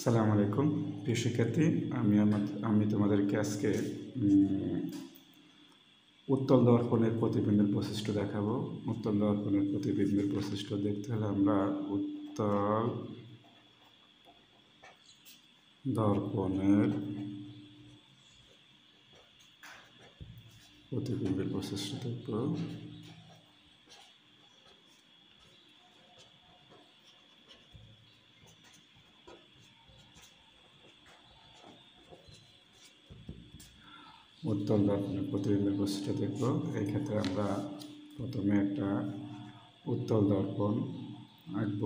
আসসালামু আলাইকুম প্রিয় শিক্ষার্থী। আমি তোমাদেরকে আজকে উত্তল দর্পণের প্রতিবিম্বের বৈশিষ্ট্য দেখাবো। উত্তল দর্পণের প্রতিবিম্বের বৈশিষ্ট্য দেখতে হলে আমরা উত্তল দর্পণের প্রতিবিম্বের বৈশিষ্ট্য দেখব। উত্তল দর্পণের প্রতিবিম্বের বৈশিষ্ট্য দেখব। এই ক্ষেত্রে আমরা প্রথমে একটা উত্তল দর্পণ আঁকব।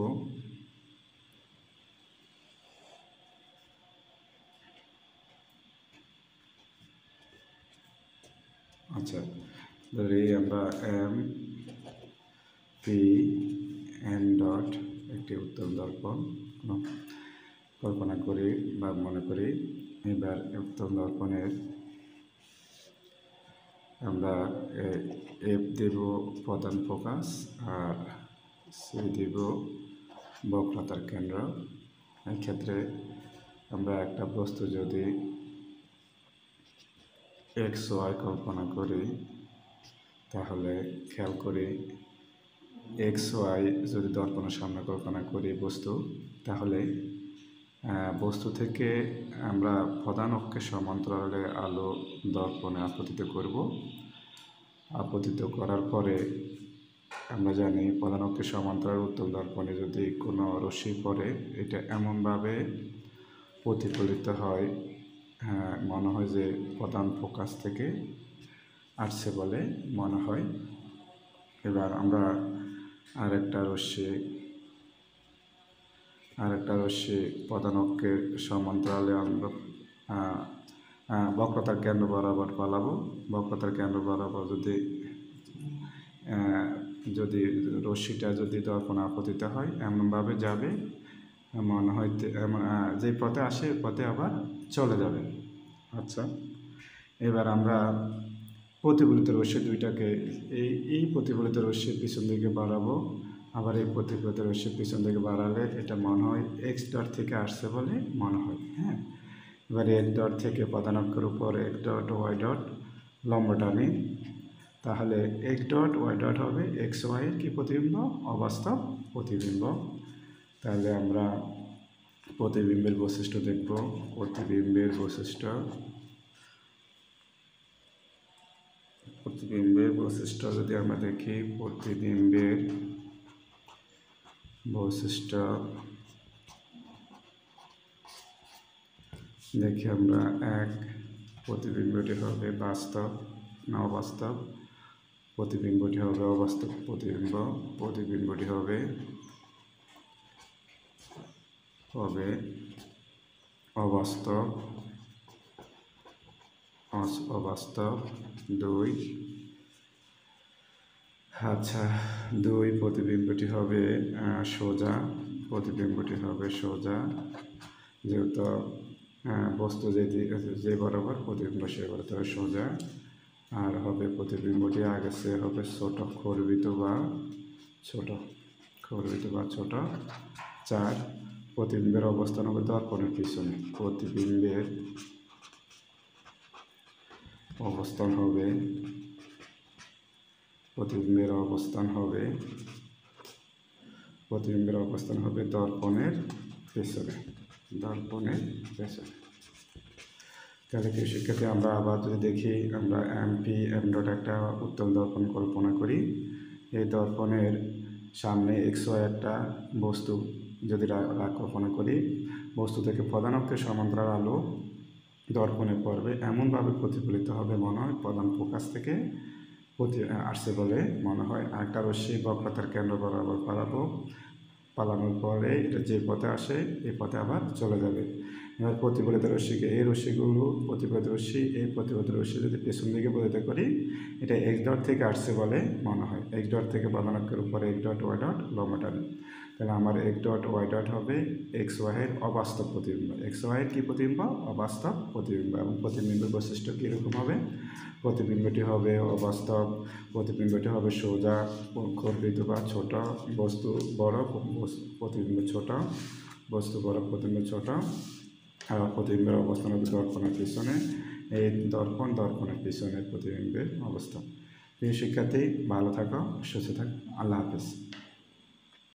আচ্ছা, ধরি আমরা এম পি এন ডট একটি উত্তল দর্পণ কল্পনা করি বা মনে করি। এবার উত্তল দর্পণের আমরা এফ দেব প্রধান ফোকাস আর সি দেব বক্রতার কেন্দ্র। এই ক্ষেত্রে আমরা একটা বস্তু যদি এক্স ওয়াই কল্পনা করি তাহলে খেয়াল করি এক্স ওয়াই যদি দর্পণের সামনে কল্পনা করি বস্তু, তাহলে বস্তু থেকে আমরা প্রধান অক্ষের সমান্তরালে আলো দর্পণে আপতিত করব। আপতিত করার পরে আমরা জানি প্রধান অক্ষের সমান্তরাল উত্তল দর্পণে যদি কোনো রশ্মি পড়ে, এটা এমনভাবে প্রতিফলিত হয় মনে হয় যে প্রধান ফোকাস থেকে আসছে বলে মনে হয়। এবার আমরা আরেকটা রশ্মি প্রধান অক্ষের সমান্তরালে আমরা বক্রতার কেন্দ্র বরাবর পালাবো। বক্রতার কেন্দ্র বরাবর যদি রশ্মিটা যদি দর্পণে আপতিত হয় এমনভাবে যাবে মনে হয় যে পথে আসে পথে আবার চলে যাবে। আচ্ছা, এবার আমরা প্রতিফলিত রশ্মি দুইটাকে এই প্রতিফলিত রশ্মির পিছন দিকে বাড়াবো, আবার এই প্রতিফলিত রশ্মির পিছন দিকে বাড়ালে এটা মনে হয় এক্স ডট থেকে আসছে বলে মনে হয়। হ্যাঁ, এবার এক্স ডট থেকে প্রধান অক্ষের উপর এক্স ডট ওয়াই ডট লম্ব টানি, তাহলে এক্স ডট ওয়াই ডট হবে এক্স ওয়াইয়ের কি প্রতিবিম্ব? অবাস্তব প্রতিবিম্ব। তাহলে আমরা প্রতিবিম্বের বৈশিষ্ট্য দেখব। প্রতিবিম্বের বৈশিষ্ট্য যদি আমরা দেখি, প্রতিবিম্বের বৈশিষ্ট্য দেখি আমরা প্রতিবিম্বটি হবে বাস্তব না অবাস্তব, প্রতিবিম্বটি হবে অবাস্তব প্রতিবিম্ব, প্রতিবিম্বটি হবে অবাস্তব 2। আচ্ছা, 2 প্রতিবিম্বটি হবে সোজা, প্রতিবিম্বটি হবে সোজা, যেহেতু বস্তু যে বরাবর প্রতিবিম্ব সে বরাবর সোজা। আর হবে প্রতিবিম্বটি আগেছে হবে ছোট খর্বিত বা ছোট। 4 প্রতিবিম্বের অবস্থান হবে দর্পণের পিছনে। প্রতিবিম্বের অবস্থান হবে দর্পণের পেছনে। তাহলে কি শিক্ষার্থী, আমরা আবার যদি দেখি, আমরা এমপি এম ডট একটা উত্তল দর্পণ কল্পনা করি। এই দর্পণের সামনে এক্স ওয়াই একটা বস্তু যদি কল্পনা করি, বস্তু থেকে প্রধান অক্ষের সমান্তরাল আলো দর্পণে পড়বে এমনভাবে প্রতিফলিত হবে মনে হয় প্রধান ফোকাস থেকে আসছে বলে মনে হয়। আরেকটা রশ্মি বক্রতার কেন্দ্র বরাবর পালানোর পরে এটা যে পথে আসে এই পথে আবার চলে যাবে। এবার প্রতিফলিত রশ্মিকে এই প্রতিফলিত রশ্মি যদি পেছন দিকে পতিত করি, এটা এক্স ডট থেকে আসছে বলে মনে হয়। এক্স ডট থেকে প্রধান অক্ষের উপরে এক্স ডট ওয়াই ডট লম্ব টানি, তাহলে আমার এক্স ডট ওয়াই ডট হবে এক্স ওয়াইয়ের অবাস্তব প্রতিবিম্ব। এক্স ওয়াইয়ের কী প্রতিবিম্ব? অবাস্তব প্রতিবিম্ব। এবং প্রতিবিম্বের বৈশিষ্ট্য কীরকম হবে? প্রতিবিম্বটি হবে অবাস্তব, প্রতিবিম্বটি হবে সোজা, খর্বিত বা ছোট, বস্তু বড়, প্রতিবিম্ব ছোট, বস্তু বড়, প্রতিবিম্ব ছোট, আর প্রতিবিম্বের অবস্থান হবে দর্পণের পিছনে। এই দর্পণের পিছনে প্রতিবিম্বের অবস্থান। প্রিয় শিক্ষার্থী, ভালো থাকো, সুস্থ থাকো। আল্লাহ হাফেজ।